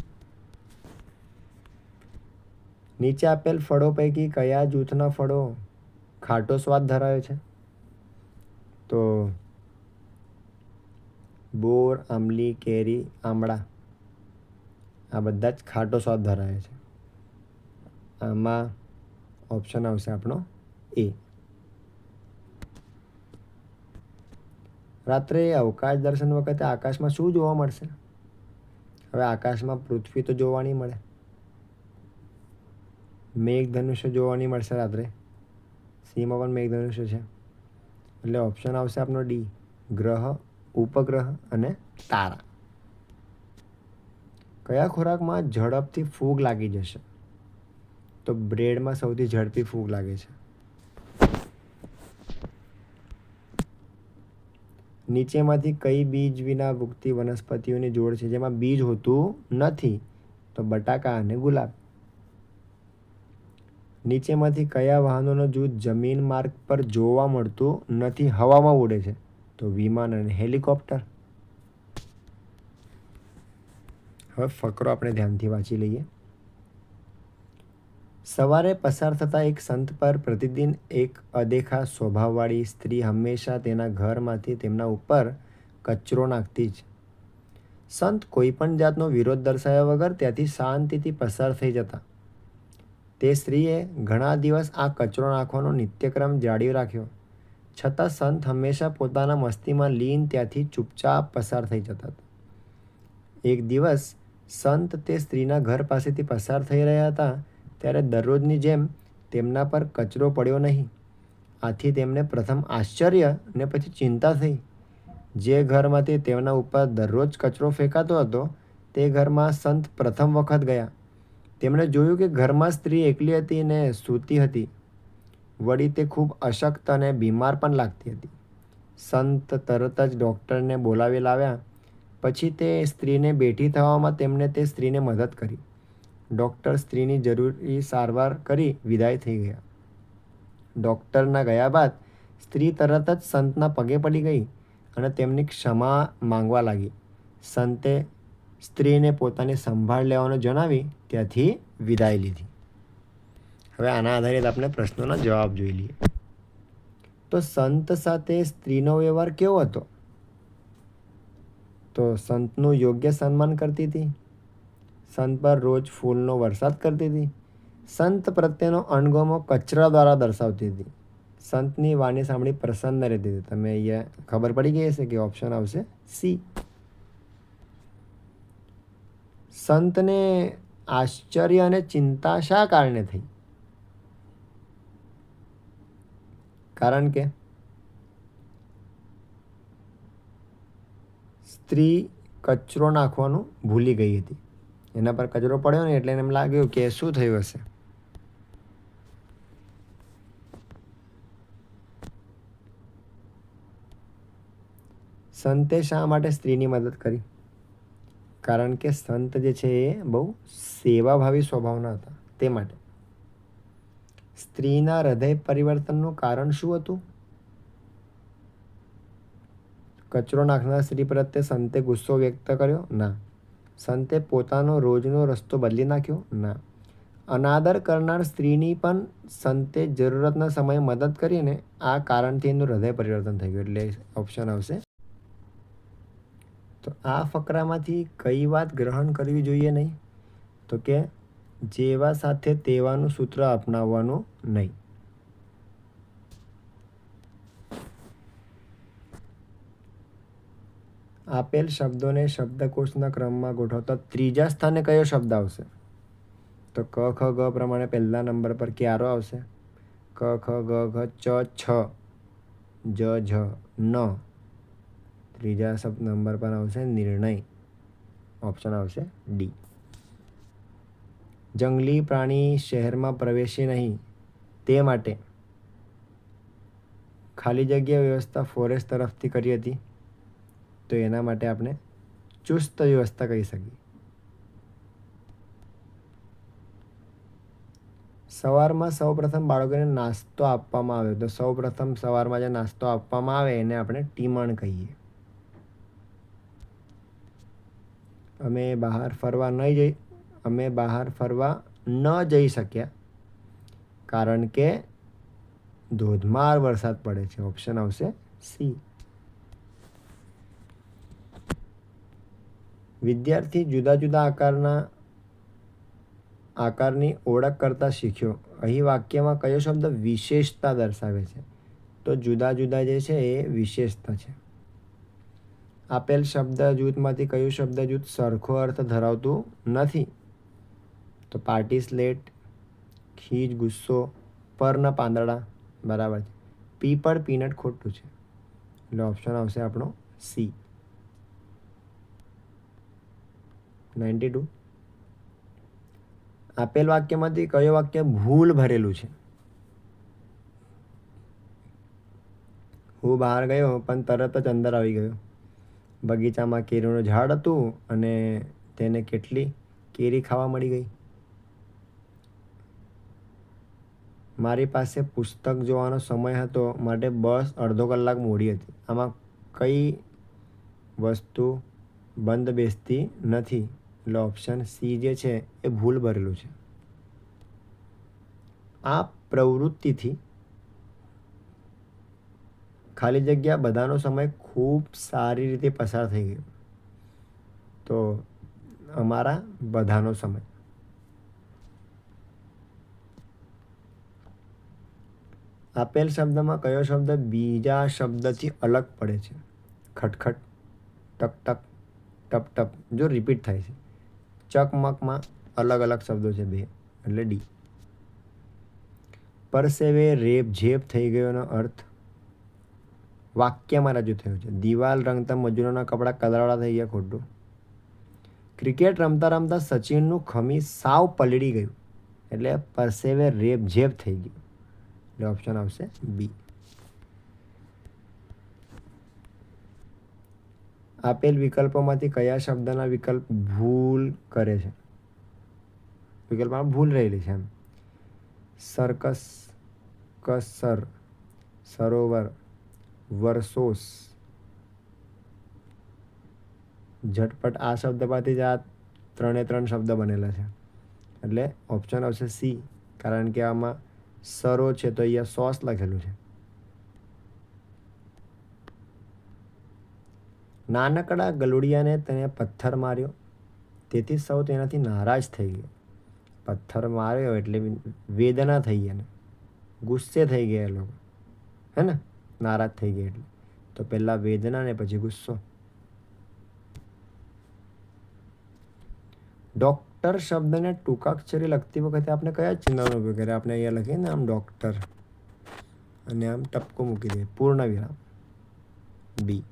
નીચે આપેલ ફળો પૈકી કયા જૂથના ફળો ખાટો સ્વાદ ધરાવે છે? તો બોર, આંબલી, કેરી, આમળા, આ બધા જ ખાટો સ્વાદ ધરાવે છે. આમાં ઓપ્શન આવશે આપણો એ. રાત્રે અવકાશ દર્શન વખતે આકાશમાં શું જોવા મળશે? હવે આકાશમાં પૃથ્વી તો જોવા નહીં મળે, મેઘધનુષ્ય જોવા નહીં મળશે રાત્રે. સીમાં પણ મેઘધનુષ્ય છે, એટલે ઓપ્શન આવશે આપણો ડી. ગ્રહ, ઉપગ્રહ અને તારા. કયા ખોરાકમાં ઝડપથી ફૂગ લાગી જશે? તો બ્રેડમાં સૌથી ઝડપી ફૂગ લાગે છે. નીચેમાંથી કઈ બીજ વિના ઉગતી વનસ્પતિઓની જોડ છે જેમાં બીજ હોતું નથી? તો બટાકા અને ગુલાબ. નીચેમાંથી કયા વાહનોનું જૂથ જમીન માર્ગ પર જોવા મળતું નથી, હવામાં ઉડે છે? તો વિમાન અને હેલિકોપ્ટર. હવે ફકરો આપણે ધ્યાનથી વાંચી લઈએ. સવારે પસાર થતા એક સંત પર પ્રતિદિન એક અદેખા સ્વભાવવાળી સ્ત્રી હંમેશા તેના ઘરમાંથી તેમના ઉપર કચરો નાખતી જ. સંત કોઈ પણ જાતનો વિરોધ દર્શાવ્યા વગર ત્યાંથી શાંતિથી પસાર થઈ જતા. તે સ્ત્રીએ ઘણા દિવસ આ કચરો નાખવાનો નિત્યક્રમ જાળવી રાખ્યો, છતાં સંત હંમેશા પોતાના મસ્તીમાં લીન ત્યાંથી ચૂપચાપ પસાર થઈ જતા હતા. એક દિવસ સંત તે સ્ત્રીના ઘર પાસેથી પસાર થઈ રહ્યા હતા ત્યારે દરરોજની જેમ તેમના પર કચરો પડ્યો નહીં. આથી તેમને પ્રથમ આશ્ચર્ય ને પછી ચિંતા થઈ. જે ઘરમાંથી તેમના ઉપર દરરોજ કચરો ફેંકાતો હતો તે ઘરમાં સંત પ્રથમ વખત ગયા. તેમણે જોયું કે ઘરમાં સ્ત્રી એકલી હતી ને સૂતી હતી. વળી તે ખૂબ અશક્ત અને બીમાર પણ લાગતી હતી. સંત તરત જ ડૉક્ટરને બોલાવી લાવ્યા. પછી તે સ્ત્રીને બેઠી થવામાં તેમણે તે સ્ત્રીને મદદ કરી. ડૉક્ટર સ્ત્રીની જરૂરી સારવાર કરી વિદાય થઈ ગયા. ડૉક્ટરના ગયા બાદ સ્ત્રી તરત જ સંતના પગે પડી ગઈ અને તેમની ક્ષમા માંગવા લાગી. સંતે સ્ત્રીને પોતાની સંભાળ લેવાનું જણાવી ત્યાંથી વિદાય લીધી. હવે આના આધારિત આપણે પ્રશ્નોના જવાબ જોઈ લઈએ. તો સંત સાથે સ્ત્રીનો વ્યવહાર કેવો હતો? તો સંતનું યોગ્ય સન્માન કરતી હતી. સંત પર રોજ ફૂલનો વરસાદ કરતી હતી. સંત પ્રત્યેનો અણગમો કચરા દ્વારા દર્શાવતી હતી. સંતની વાણી સાંભળી પ્રસન્ન રહેતી હતી. તમે અહીંયા ખબર પડી ગઈ હશે કે ઓપ્શન આવશે સી. સંતને આશ્ચર્ય અને ચિંતા શા કારણે થઈ? કારણ કે સ્ત્રી કચરો નાખવાનું ભૂલી ગઈ હતી. એના પર કચરો પડ્યો ને એટલે એને એમ લાગ્યું કે શું થયું હશે. સંતે શા માટે સ્ત્રીની મદદ કરી? કારણ કે સંત જે છે એ બહુ સેવાભાવી સ્વભાવના હતા તે માટે. સ્ત્રીના હૃદય પરિવર્તનનું કારણ શું હતું? કચરો નાખનાર સ્ત્રી પ્રત્યે સંતે ગુસ્સો વ્યક્ત કર્યો? ના. સંતે પોતાનો રોજનો રસ્તો બદલી નાખ્યો? ના. અનાદર કરનાર સ્ત્રીની પણ સંતે જરૂરતના સમયે મદદ કરીને આ કારણથી એનું હૃદય પરિવર્તન થઈ ગયું. એટલે ઓપ્શન આવશે. તો આ ફકરામાંથી કઈ વાત ગ્રહણ કરવી જોઈએ નહીં? તો કે જેવા સાથે તેવાનું સૂત્ર અપનાવવાનું નહીં. આપેલ શબ્દોને શબ્દકોશના ક્રમમાં ગોઠવતા ત્રીજા સ્થાને કયો શબ્દ આવશે? તો ક ખ ગ પ્રમાણે પહેલા નંબર પર ક્યારો આવશે. ક ખ ગ ઘ ચ છ જ ઝ ન. ત્રીજા શબ્દ નંબર પર આવશે નિર્ણય. ઓપ્શન આવશે ડી. જંગલી પ્રાણી શહેરમાં પ્રવેશે નહીં તે માટે ખાલી જગ્યા વ્યવસ્થા ફોરેસ્ટ તરફથી કરી હતી. તો એના માટે આપણે ચુસ્ત વ્યવસ્થા કહી શકીએ. સવારમાં સૌપ્રથમ બાળકોને નાસ્તો આપવામાં આવ્યો. તો સૌપ્રથમ સવારમાં જે નાસ્તો આપવામાં આવે એને આપણે ટીમણ કહીએ. અમે બહાર ફરવા ન જઈ શક્યા કારણ કે ધોધમાર વરસાદ પડે છે. ઓપ્શન આવશે સી. વિદ્યાર્થી જુદા જુદા આકારની ઓળખ કરતા શીખ્યો. અહીં વાક્યમાં કયો શબ્દ વિશેષતા દર્શાવે છે? તો જુદા જુદા જે છે એ વિશેષતા છે. આપેલ શબ્દ જૂથમાંથી કયું શબ્દ જૂથ સરખો અર્થ ધરાવતું નથી? તો પાર્ટી સ્લેટ, ખીજ ગુસ્સો, પરના પાંદડા. બરાબર છે. પીપળ પીનટ ખોટું છે. એટલે ઓપ્શન આવશે આપણો સી. 92. આપેલ વાક્યમાંથી કયો વાક્ય ભૂલ ભરેલું છે? હું બહાર ગયો પણ તરત જ અંદર આવી ગયો. બગીચામાં કેરીનું ઝાડ હતું અને તેને કેટલી કેરી ખાવા મળી ગઈ. મારી પાસે પુસ્તક જોવાનો સમય હતો માટે બસ અડધો કલાક મોડી હતી. આમાં કઈ વસ્તુ બંધ બેસતી નથી? એટલે ઓપ્શન સી જે છે એ ભૂલ ભરેલું છે. આ પ્રવૃત્તિથી ખાલી જગ્યા બધાનો સમય ખૂબ સારી રીતે પસાર થઈ ગયો. તો અમારા બધાનો સમય. આપેલ શબ્દમાં કયો શબ્દ બીજા શબ્દથી અલગ પડે છે? ખટખટ, ટક ટક, ટપ ટપ. જો રિપીટ થાય છે. ચકમકમાં અલગ અલગ શબ્દો છે બે, એટલે ડી. પરસેવે રેપ ઝેપ થઈ ગયોનો અર્થ વાક્યમાં રજૂ થયો છે. દિવાલ રંગતા મજૂરોના કપડાં કલરવાળા થઈ ગયા, ખોટું. ક્રિકેટ રમતા રમતા સચિનનું ખમીસ સાવ પલળી ગયું, એટલે પરસેવે રેપ ઝેપ થઈ ગયું. એટલે ઓપ્શન આવશે બી. આપેલ વિકલ્પોમાંથી કયા શબ્દના વિકલ્પ ભૂલ કરે છે? વિકલ્પમાં ભૂલ રહેલી છે એમ. સર્કસ, કસર, સરોવર, વર્ષોસ. ઝટપટ આ શબ્દ પરથી જ આ 3 શબ્દ બનેલા છે. એટલે ઓપ્શન આવશે સી, કારણ કે આમાં સરો છે તો અહીંયા સોસ લખેલું છે. નાનકડા ગલુડિયાને તેને પથ્થર માર્યો, તેથી સૌ તેનાથી નારાજ થઈ ગયો. પથ્થર માર્યો એટલે વેદના થઈ ગયા ને, ગુસ્સે થઈ ગયા એ લોકો, હે ને, નારાજ થઈ ગયા એટલે. તો પહેલાં વેદના ને પછી ગુસ્સો. ડૉક્ટર શબ્દને ટૂંકાક્ષરી લખતી વખતે આપણે કયા ચિહ્નનો ઉપયોગ કરીએ? આપણે અહીંયા લખીએ ને આમ ડૉક્ટર, અને આમ ટપકો મૂકી દઈએ, પૂર્ણ વિરામ. બી.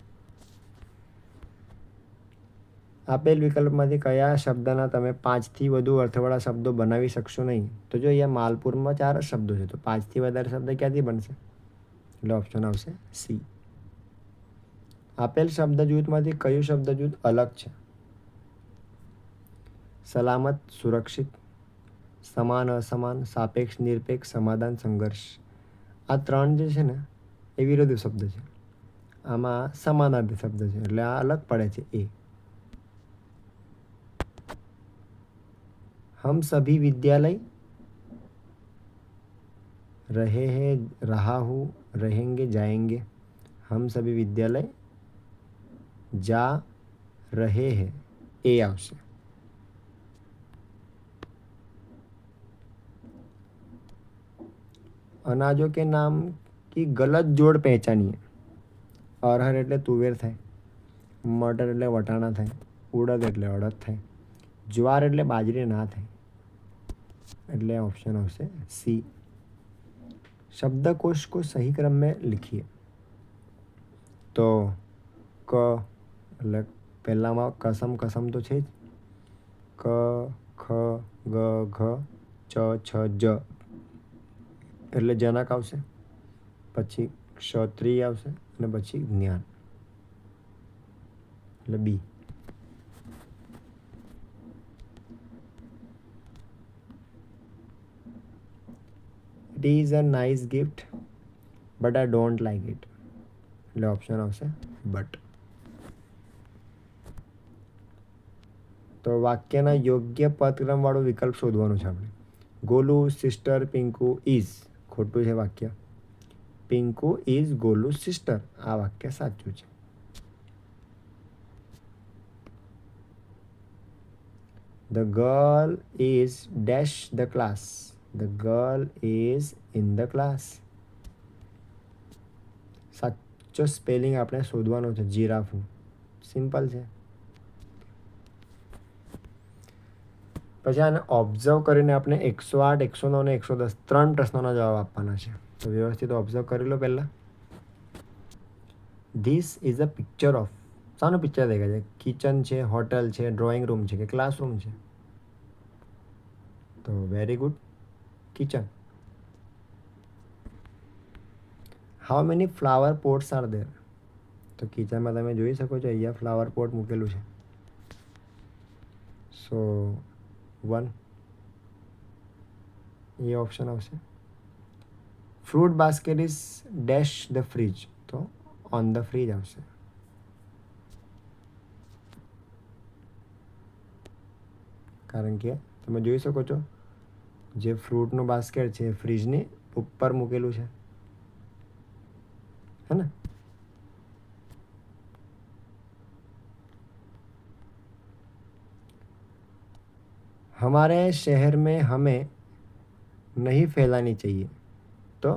આપેલ વિકલ્પમાંથી કયા શબ્દના તમે 5થી વધુ અર્થવાળા શબ્દો બનાવી શકશો નહીં? તો જો અહીંયા માલપુરમાં 4 જ શબ્દો છે, તો 5થી વધારે શબ્દ ક્યાંથી બનશે? એટલે ઓપ્શન આવશે સી. આપેલ શબ્દ જૂથમાંથી કયું શબ્દ જૂથ અલગ છે? સલામત, સુરક્ષિત, સમાન અસમાન, સાપેક્ષ નિરપેક્ષ, સમાધાન સંઘર્ષ. આ 3 જે છે ને એ વિરોધી શબ્દ છે. આમાં સમાનાર્થી શબ્દ છે, એટલે આ અલગ પડે છે. એ. हम सभी विद्यालय रहे हैं, रहा हूँ, रहेंगे, जाएंगे. हम सभी विद्यालय जा रहे हैं, ए आवश्य. अनाजों के नाम की गलत जोड़ पहचानिए. अरहर એટલે તુવેર થાય, મટર એટલે વટાણા થાય, ઉડદ એટલે અડદ થાય, ज्वार એટલે બાજરી ના થાય. એટલે ऑप्शन આવશે सी. शब्दकोश को सही क्रम में लिखिए. तो क એટલે પહેલામાં कसम कसम તો છે જ. ક ખ ગ ઘ ચ છ જ એટલે જનક આવશે, પછી ક્ષત્રિય આવશે અને પછી જ્ઞાન, એટલે બી. It is a nice gift but I don't like it. એટલે ઓપ્શન આવશે બટ. તો વાક્યના યોગ્ય પદક્રમવાળો વિકલ્પ શોધવાનું છે આપણે. ગોલુ સિસ્ટર પિંકુ ઇઝ, ખોટું છે વાક્ય. પિંકુ ઇઝ ગોલુ સિસ્ટર, આ વાક્ય સાચું છે. The girl is dash the class. The girl is in the class. સાચો સ્પેલિંગ આપણે શોધવાનો છે. જીરાફનું સિમ્પલ છે. પછી આને ઓબ્ઝર્વ કરીને આપણે 108, 109 અને 110 3 પ્રશ્નોના જવાબ આપવાના છે. તો વ્યવસ્થિત ઓબ્ઝર્વ કરી લો પહેલાં. This is a picture of, શાનું પિક્ચર દેખાય છે? કિચન છે, હોટલ છે, ડ્રોઈંગ રૂમ છે કે ક્લાસરૂમ છે? તો very good, kitchen. How many flower pots are there? તો કિચનમાં તમે જોઈ શકો છો અહીંયા ફ્લાવર પોટ મૂકેલું છે. સો 1 એ ઓપ્શન આવશે. Fruit basket is dash the fridge, તો ઓન ધ ફ્રીજ આવશે. કારણ કે તમે જોઈ શકો છો જે ફ્રૂટનું બાસ્કેટ છે એ ફ્રીજની ઉપર મૂકેલું છે, है ना. हमारे शहर में हमें नहीं फैलानी चाहिए, तो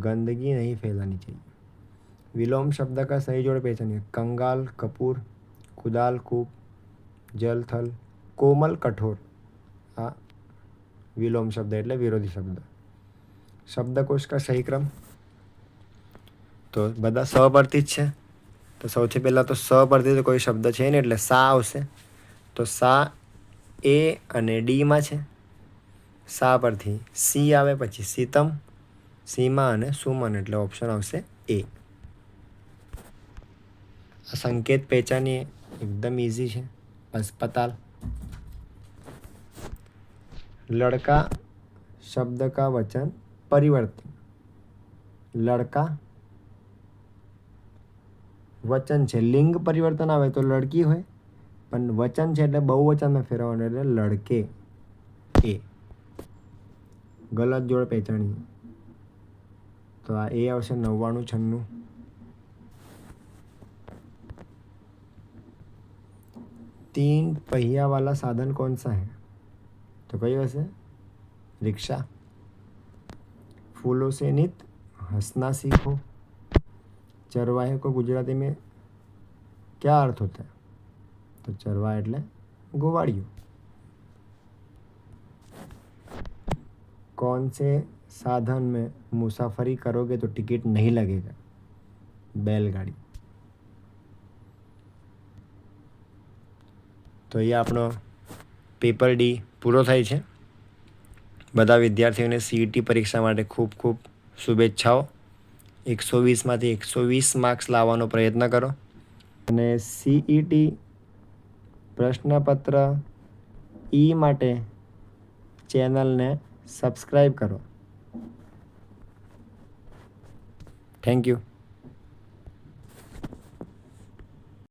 गंदगी नहीं फैलानी चाहिए. विलोम शब्द का सही जोड़ पहचानिए. कंगाल कपूर, कुदाल कूप, जल थल, कोमल कठोर. आ विलोम शब्द એટલે વિરોધી શબ્દ. શબ્દકોશ का सही क्रम તો બધા સ પરથી જ છે. તો સૌથી પહેલાં તો સ પરથી તો કોઈ શબ્દ છે ને એટલે સા આવશે. તો સા એ અને ડીમાં છે. સા પરથી સી આવે, પછી સીતમ, સીમા અને સુમન, એટલે ઓપ્શન આવશે એ. આ સંકેત પહેચાનીએ, એકદમ ઇઝી છે. अस्पताल. लड़का शब्द का वचन परिवर्तन. लड़का वचन છે, લિંગ પરિવર્તન આવે તો લડકી હોય, પણ વચન છે એટલે બહુવચનમાં ફેરવવાનું એટલે લડકે એ. ગલત જોડ પહેચાણીએ તો આ એ આવશે 99-96. तीन पहिया वाला साधन कौन सा है, तो कई हશે रिक्शा. फूलों से नित हंसना सीखो. चरवाहे को गुजराती में क्या अर्थ होता है, तो चरवाहा એટલે ગોવાળિયું. कौन से साधन में मुसाफरी करोगे तो टिकट नहीं लगेगा, बैलगाड़ी. તો એ આપણો પેપર ડી પૂરો થાય છે. બધા વિદ્યાર્થીઓને સીઈટી પરીક્ષા માટે ખૂબ ખૂબ શુભેચ્છાઓ. 120માંથી 120 માર્ક્સ લાવવાનો પ્રયત્ન કરો. અને સીઈટી પ્રશ્નપત્ર ઈ માટે ચેનલને સબસ્ક્રાઈબ કરો. Thank you.